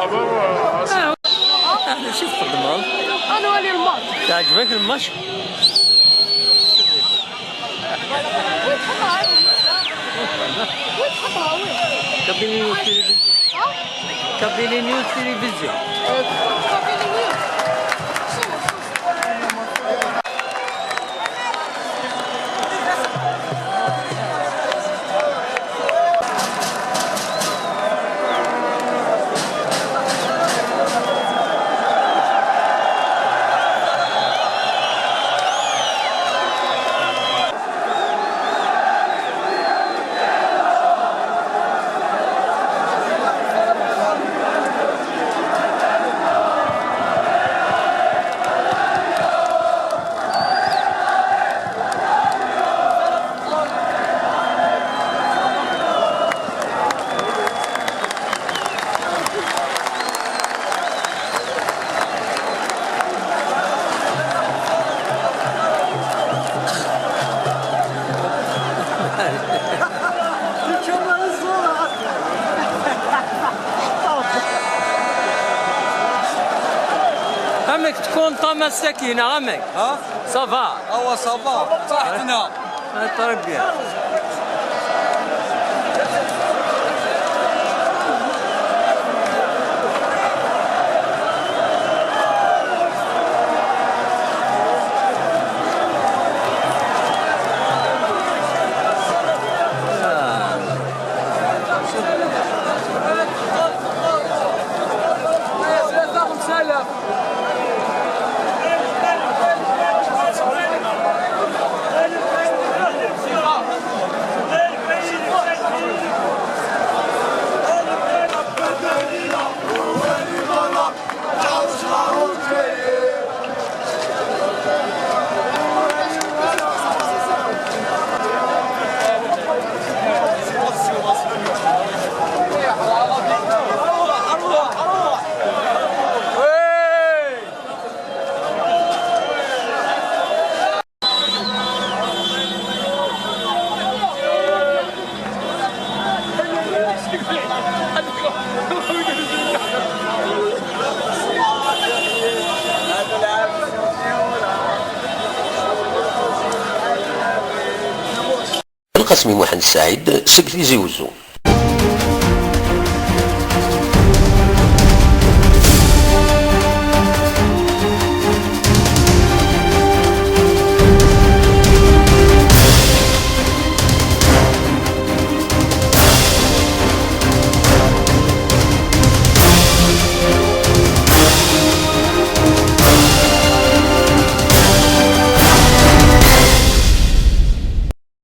انا شفت الضمان. انا ولي الماتش. تعجبك الماتش؟ وين تحطها؟ وين تحطها وين؟ كابيني نيوز تلفزيون. كابيني نيوز تلفزيون. كابيني نيوز. عمك تكون طامة السكينة عمك. ها؟ صافا. هو صافا صحتنا. تربية. القاسمي محمد السعيد سكت يزوزو